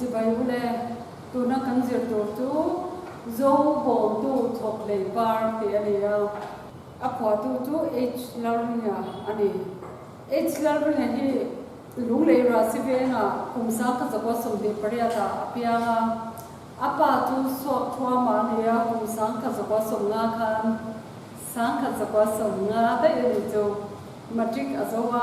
chỉ bay ule tu na kan zir tur tu zo bom tu thok lei par te ani a phwa tu h larnia ani h larnia hi lung lei ra si venga kumsa ka zakwa som de paria ta apia apa tu so thwa ma ne ya kumsa ka zakwa som nga khan sang ka zakwa som nga ta ani jo matric azowa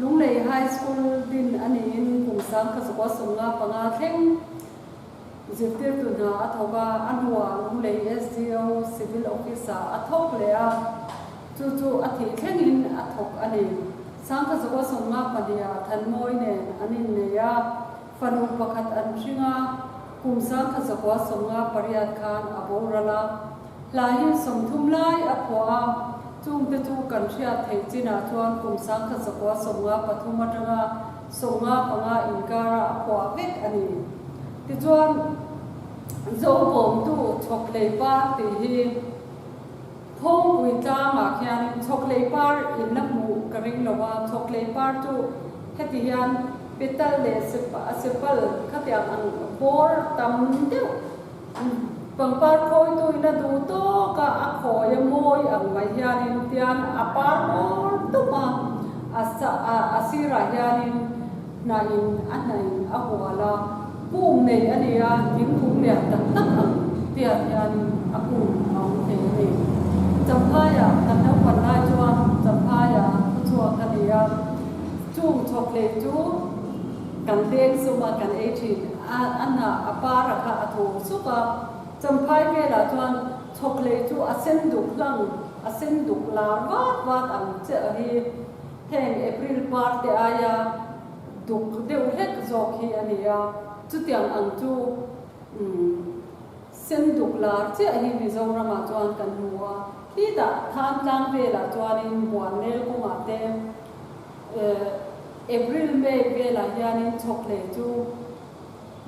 lung lei high school din ani in kumsa ka zakwa som nga panga thleng zirtir tu na athoba anwa lung lei SDO civil officer athok le a chu athi thlengin athok ani sang ka zakwa som nga padia than moi ne anin ne ya fanu pakhat an thinga kumsa ka zakwa som nga pariat khan aborala lahi som thum lai aphwa chung te chu kan thia thei china chuan kumsa ka zakwa som nga pathum atanga som nga panga inkara aphwa vek ani ti chuan zo bom tu chok lei pa ti hi thong pui ta ma khian chok lei par in na mu karing lawa chok lei par tu heti hian petal le sepal khatiang an bor tam deu pangpar khoi tu ina du to ka a khoya moi ang mai hianin tian apar bor tu ma asira hianin na in anai a huala pum nei ania tin thum le tak tak ang tian hianin a pum ang te nei champaya kan na pan lai chuan champaya chuak ania chung chocolate chu kan deng suma kan 18 anna apara ka atho suka champai ve la chuan chocolate chu asen duk lang asen duk la wat ang che hi heng april par te aya duk deu hek zok hi ania chu tiang ang chu sen duk la che hi mi zorama chuan kan huwa hi da than tlang ve la chuan in buan nel ko ma te April May vela hianin chocolate chu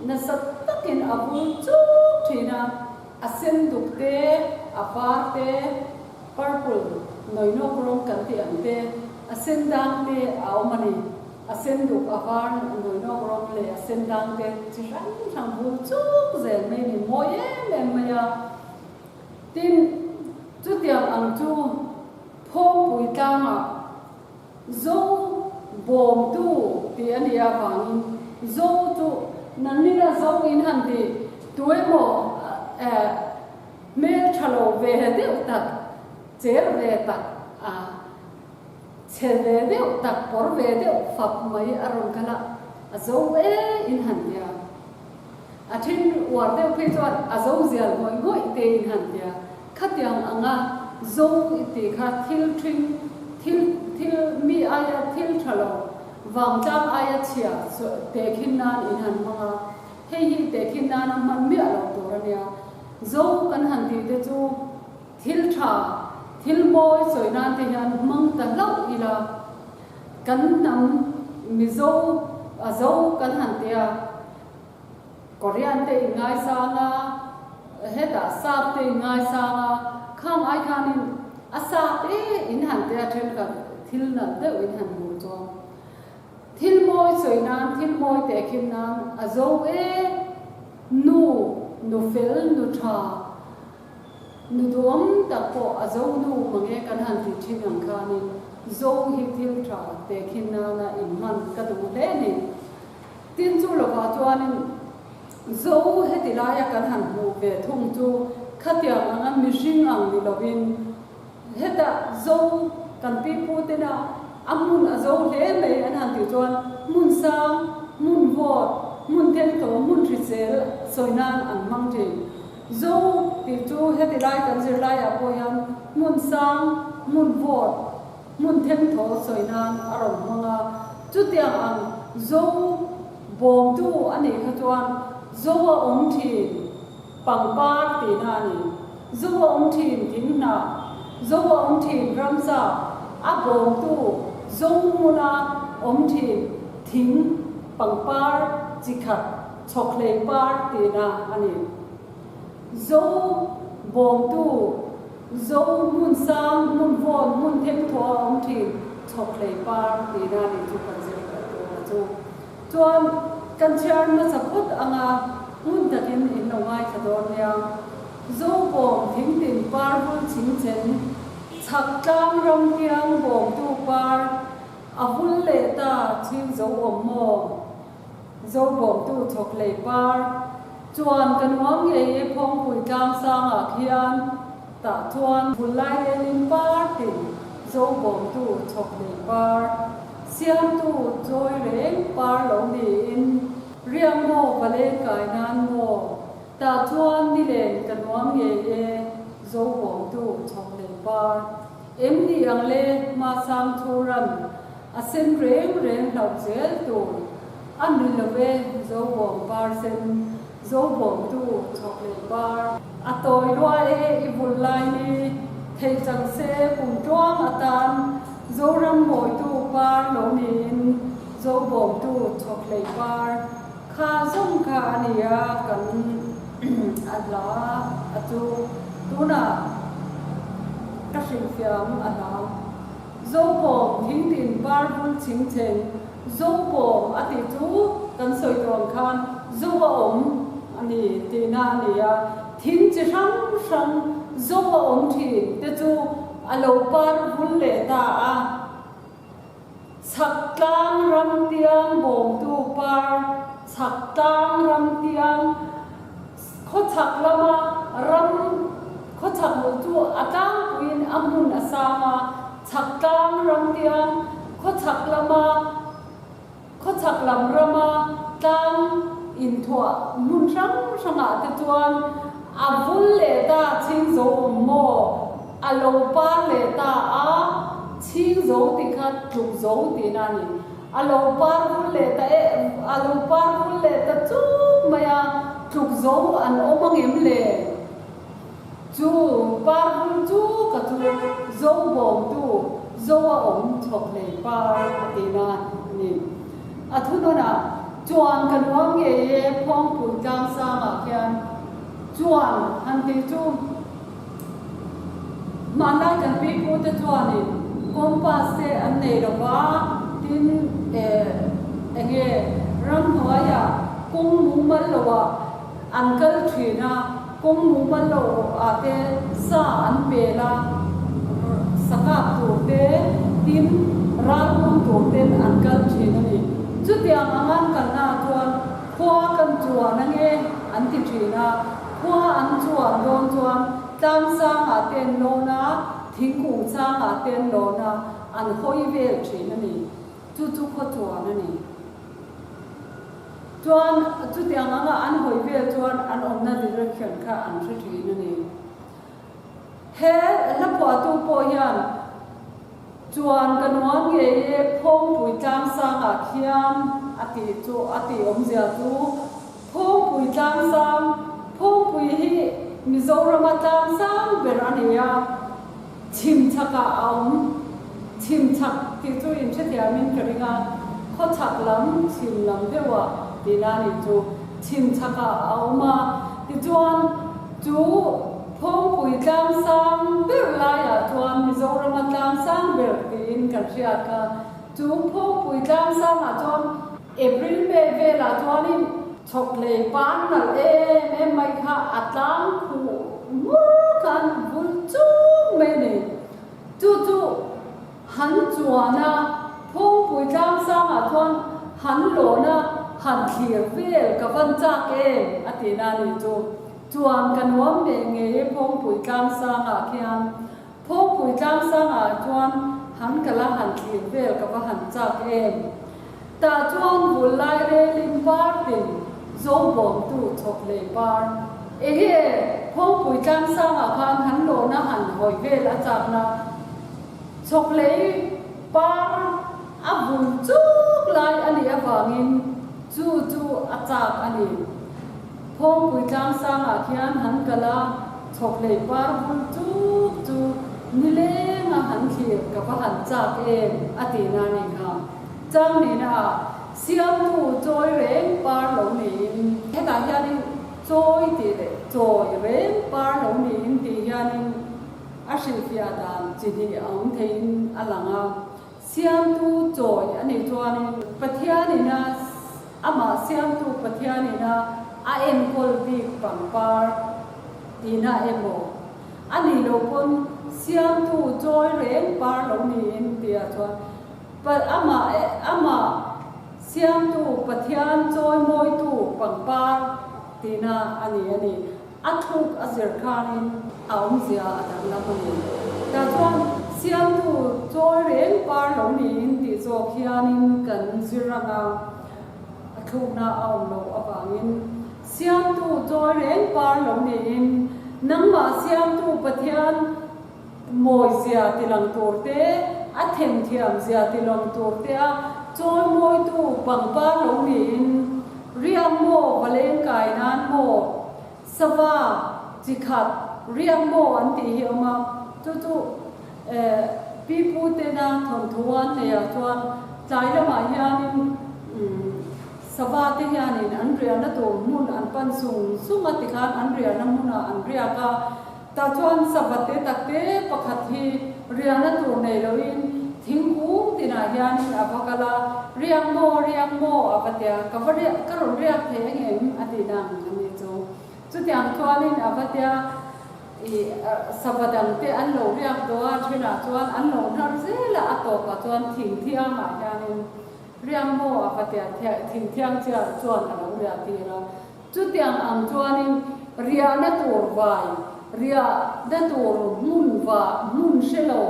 na sat takin abul chu thina asen dukte aparte purple noino krong kan ti ante asen dang te aumani asen duk avar noino krong le asen dang te chirang thang bu chu zel mai ni moye le maya tin chu tiam ang chu phom pui tama zo bom tu ti ania wangin zo tu nanina zo in handi tuemo mel thalo ve de utak cher ve tak che ve de utak por ve de fap mai aron kala zo in handia athin war de phe chon azo zial moi goi te in handia khatyang anga zo ite kha thil thing thil mi aya thil thalo wang chang aya chia so tekhin nan in han manga hei hi tekhin nan man mi alo torania zo kan han ti te chu thil tha thil boy soi nan te han mang ta lau ila kan nam mi zo a zo kan han te a korean te ngai sa nga heta sa te ngai sa nga khang ai khanin asa te in han te a then ka thil na de in han mu cho thil moi soi nan thil moi te khin nan azo nu fel nu tha nu dom ta po azo nu mange kan han ti thin ang khanin zo hi thil tha te khin na in man ka du le ni tin chu lo wa chuanin zo he ti la ya kan han mu ve thung chu khatia anga mishing ang ni lovin heta zo kan pi pu te na amun azo le me an han ti chuan mun sang mun vot mun ten to mun trisel soinan an mang te zo ti chu heti lai kan zir lai a po yan mun sang mun vot mun ten to soinan aron manga chu tiang ang zo bom tu ani kha chuan zo a om thi pangpar ti na ni zo a om thi tin na zo a om thi ramsa a bom tu zo muna om thi thing pangpar chikhat chokle par ti na ani zo bom tu zo mun sang mun von mun them tho om thi chokle par ti na ni chu kan zir ka to chu chuan kan chiar ma sapot anga hun takin in longai thador nia zo bom thing tin par bul ching chen chak tang ram tiang bom tu par ahul le ta ching zo om mo zo bom tu chok le par chuan kan wang ye phong pui tang sang a khian ta chuan bulai elin par tin zo bom tu chok le par siam tu joy reng par lo ni in riang mo vale kai nan mo ta chuan ni len kan wang ye zo bom tu chok le par em ni ang le ma sang thuran a sen reng reng lau zel tu an ni love zo bom par sen zo bom tu chok le par a toy rua i bul lai ni thei chang se kum tuang atan zo ram moi tu par lo nin zo bom tu chok le par kha zong kha ania kan adla atu tuna ka sing fiam ala zo bom thing tin par bul ching chen zo bom ati chu kan soi tong khan zo om ani te na nia thing chi sang zo om thi te chu alo par bul le ta a sak tang ram tiang bom tu par sak tang ram tiang kho chak lama ram kho chak lu chu atang win amun asama chak tang ram tiang kho chak lama kho chak lam rama tang in thua mun sang a te chuan avul le ta ching zo mo alo pa le ta a ching zo ti khat tu zo ti na ni alo pa vul le ta alo pa vul le ta chu maya tu zo an omang em le chu pa vul chu ka tu zo bom tu zo a om chok le pa ti na ni a thu no na chuan kan wang ye phong pu kang sa ma kyan chuan han ti chu mana kan pi pu te chuan ni kompas se an nei ro wa tin enge ram hoya kung mu mal lo wa uncle thina kung mu mal lo ate sa an pe la sakap tu te tin ra kum tu ten uncle thina ni chu tiang angan kan na chuan khwa kan chuan ange an ti thina khwa an chuan don chuan tam sang a ten lo na thing kung sang a ten lo na an hoi vel thina ni chu kho chuan ani chuan chu tiang anga an hoi vel chuan an om na direction kha an thri thina ni he la po tu po yan chuan kan wang ye phong pui tang sang a khiam ati chu ati om zia tu phong pui tang sang phong pui hi mizoram tang sang ber ania chim chaka om chim chak ti chu in thia min karinga kho chak lam chim lam dewa ti na ni chu chim chaka oma ti chuan chu phong pui tang sang ber la ya chuan mizoram tang sang ber tin kan ria ka chu phong pui tang sang a chuan april me ve la chuan in chok le pan na e mai kha atlang khu mu kan bul chu me ne chu han chuana phong pui tang sang a chuan han lo na han thlir vel ka van chak e ati na ni chu chuan kan wam me nge phong pui tang sang a khian phong pui tang sang a chuan han kala han thlir vel ka va han chak e ta chuan bul lai re lim par tin zo bom tu chok le par e he phong pui tang sang a khan han lo na han hoi vel a chak na chok le par a bul chuk lai ani awangin chu a chak ani phong pui tang sang a khian han kala chok le par bul chu ni le nga han khir ka va han chak em ati na ni kha chang ni na siam tu choi reng par lo ni he ta hian ni choi ti le choi reng par lo ni ti hian ni a hrin fia dan chi ni ang thein alanga siam tu choi ani chuan pathian ni na ama siam tu pathiani na a en kol bi pangpar tina emo ani lokon siam tu joy reng par lo ni in tia chuan but ama siam tu pathian joy moi tu pangpar tina ani athuk azir khanin aum zia adang la mani ta chuan siam tu joy reng par lo ni in ti zo khianin kan ziranga athuk na aum lo awangin siam tu joy reng par lo ni in nangma siam tu pathian moi zia tilang torte a them thiam zia tilang torte a joy moi tu pangpar lo ni in riam mo valeng kai nan mo sawa jikhat riam mo an ti hiama tu pipu te na thon thuan ne ya chuan chai lama hianin sawa te hianin an ria na to mun an pan sunga ti khan an ria na muna an ria ka ta chuan savate takte pakhat hi ria na to nei loin thingkung tina hianin avakala riam mo avatia kavaria karon ria the ngem atina ani chu tiang chuanin avatia savadang te an lo riak doa thina chuan an lo nar zela atopa chuan thing thiang ma hianin riam mo avatia thing thiang cha chuan an lo ria tira chu tiang ang chuanin ria na tur vai ria na tur mun shelo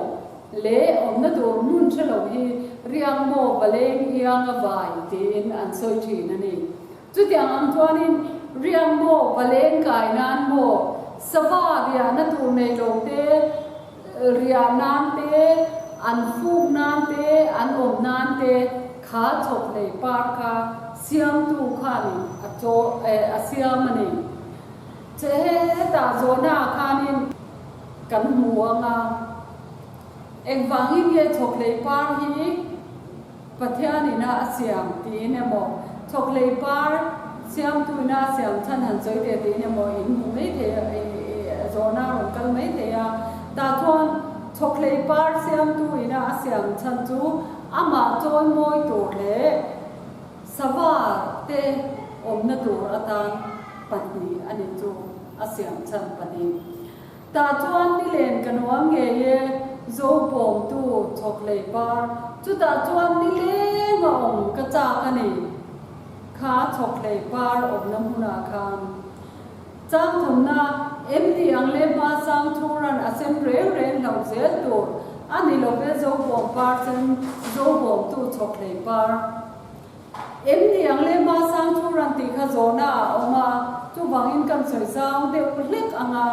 le om na tur mun shelo hi riam mo baleng yang vai tin an soi thin ani chu tiang ang chuanin riam mo baleng kai nan mo sawa ria na tur nei lo te ria nan te an fu nan te an om nan te kha chok nei par kha siam tu khan a cho a siam ani che ta zona khanin kan muanga engwangin ye chok nei par hi pathiani na asiam ti ne mo chok nei par siam tu na siam than han choi te ti ne mo in mu mai the zona ron kal mai the ya ta thon chok nei par siam tu ina asiam chan chu ama choi moi to le sawa te om na tur atan patni ani chu asiam chan pani ta chuan ni len kanwang nge ye zo pom tu chok nei par chu ta chuan ni le ngom ka cha ka ni kha chok nei par om na huna khan chang thumna md angle ma sang thuran asem re lo zel tur ani lo ve zo pom par chen zo pom tu chok nei par md angle ma sang thuran ti kha zona oma chu wangin kan soi sang de ulik anga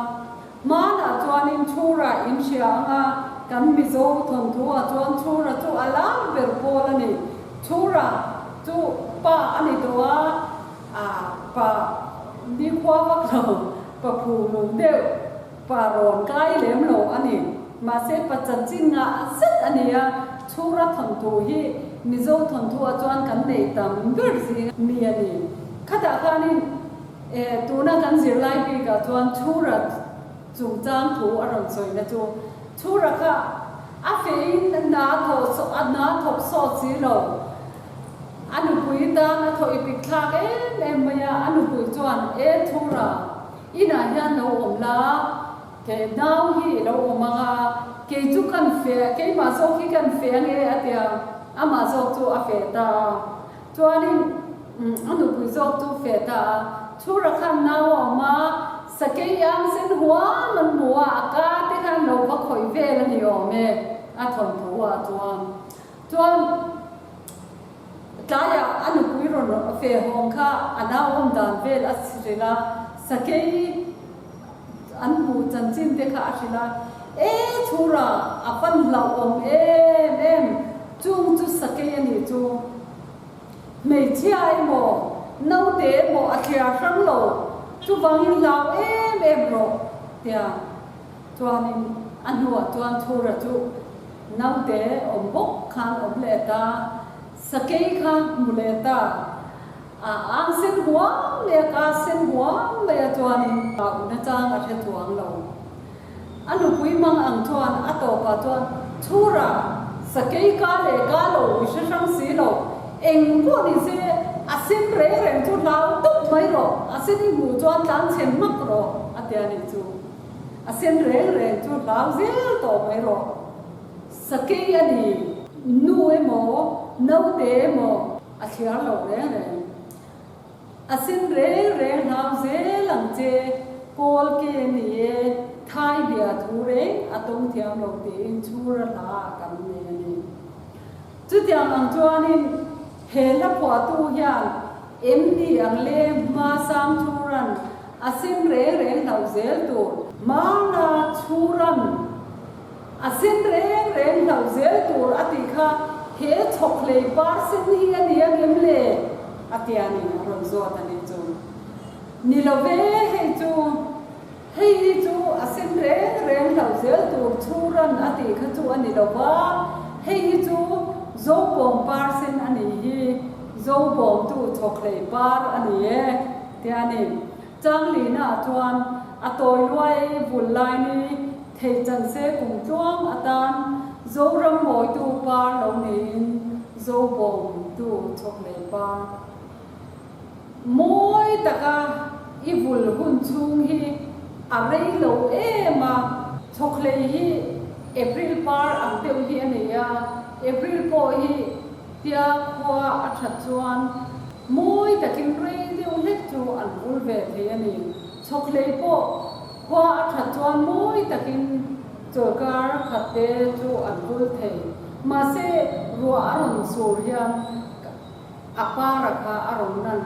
mana chuanin thura in sia anga kan mi zo thon thua chuan thura chu alam ber pol ani thura chu pa ani towa pa ni khwa wak lo pa phu lung deu pa ron kai lem lo ani ma se pa chan chinga set ania thura thon thu hi mi zo thon thua chuan kan nei tam ber si mi ani khata khanin tuna kan zir lai pi ka chuan thura chung chang thu aron soi na chu thura ka a fein na tho so na thop so chi lo anu pui ta na tho ipik thak em maya anu pui chuan thura ina hian lo om la ke nau hi lo omanga ke chu kan fe ke ma so ki kan fe nge atia ama so chu a fe ta chuanin anu pui zo chu fe ta thura khan nau oma sakei yang sen huwa man muwa ka te khan lo ba khoi ve la ni ome a thon thuwa chuan taya anu pui ron fe hong kha ana om dan vel asrila sakei an bu chan chin te kha asila thura apan la om em chung chu sakei ani chu mei chiai mo nau te mo athia sang lo chu wangin lao em ro tia chuanin anua chuan thura chu nau te om bok khan om le ta sakei kha muleta ang sen huang le ka sen huang le chuanin ta una chang a the thuang lo anu pui mang ang chuan ato pa chuan thura sakei ka le ka lo wisha sang si lo eng ko ni se asin reng chu lau tuk mai ro asin mu chuan tang chen mak ro atiani chu asin reng chu lau zel to mai ro sakei ani nu emo no te emo athiar lo reng asin reng lau zel ang che kol ke ni thai bia thu reng atong thiam lo te in chura la kan ne ni chu tiang ang chuanin he la phwa tu hian md ang le ma sam thuran asin reng lau zel tu ma na thuran asin reng lau zel tu ati kha he chokle par sin hi ani angem le atiani ron zo tani chu ni lo ve he chu hei chu asin reng lau zel tu thuran ati kha chu ani lo wa hei chu zo bom par sin ani hi zo bom tu chokle par ani e tiani chang li na chuan atoi loi bul lai ni thei chan se kum chuang atan zo ram moi tu par lo nin zo bom tu chokle par moi taka ibul hun chung hi arei lo ema chokle hi april par ang teu hi ania april po hi tia kwa athat chuan moi takin rei deu lek chu an ul ve the ani chokle po kwa athat chuan moi takin chokar khate chu an ul the ma se ro aron sur hian apara kha aron nan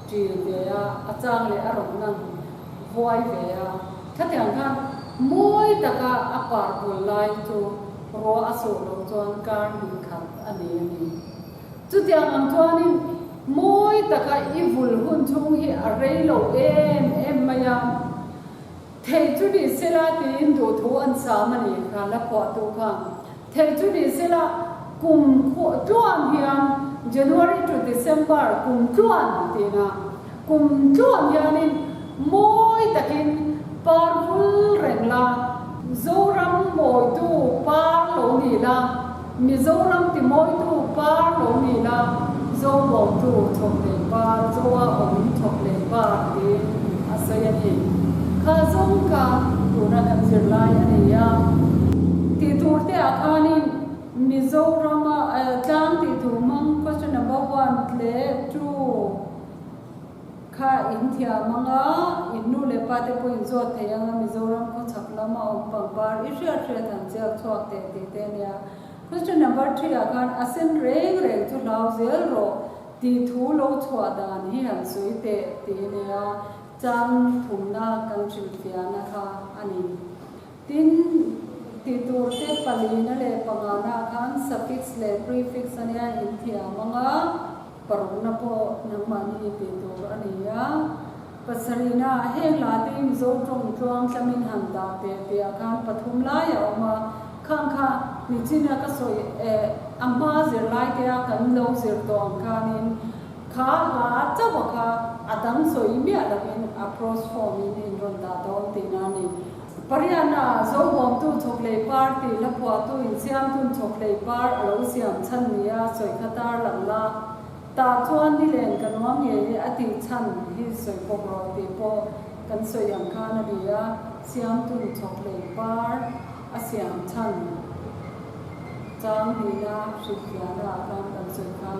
ti ve a achang le aron nan hoi ve a thatiang khan moi taka apar bul lai chu ro aso lo chuan kar ni khat ani chu tiang ang chuanin moi taka ivul hun chung hi arei lo em maya thei chu di sela tin do tho an sa mani kha la pho tu kha thei chu di sela kum kho chuan hian January to December kum chuan tina kum chuan hianin moi takin parvul rengla zoram moi tu par lo ni la mizoram ti moi tu par lo ni la zo mo tu thokle par zo a om thokle par ti asayani kha zong ka tu na kan sir lai ani ya ti turte akhani mizoram tang ti tu mang question number 1 tle 2 kha inthia manga innu le pa te po inzo theyanga mizoram ko chaklama om pangpar isha thre than chak chok te te nia question number 3 akan asin reng chu lau zel ro ti thu lo chwa dan hi han sui te nia chang thumna kan chil fiana kha ani tin ti tur te palina le pangana khan suffix le prefix ania inthia manga paruna po nangmani te to ania pasarina heng la tim zo tong chuang chamin han da te akan pathum la ya oma khang kha nichina ka soi amma zir lai ke kan lo zir tong kanin kha ha chawa kha adang soi mi alamin approach form in ron da do tinani pariana zo bom tu chokle party la phwa tu in siam tun chokle par alo siam chan nia soi khatar langla ta chuan ni len kanwam ye ati chan hi soi pokro ti po kan soi yang khana dia siam tun chokle par asiam chan chang hina shikyana kan soi kha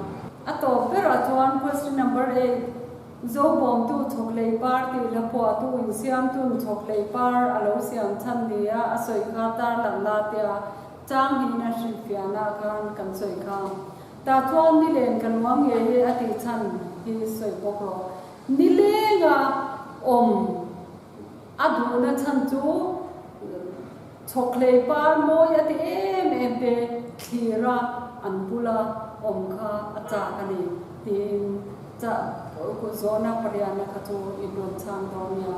ato pera chuan question number 8 zo bom tu chokle par ti la phwa tu in siam tun chokle par alo siam chan dia asoi khatar langla tia chang hina shikyana kan soi kha ta chuan ni len kan wang ye ati chan hi soi pokro ni lenga om aduna chan chu chokle par moi ati em pe thira anpula om kha acha kani tin cha ko zona pariana kha chu idon chang do nia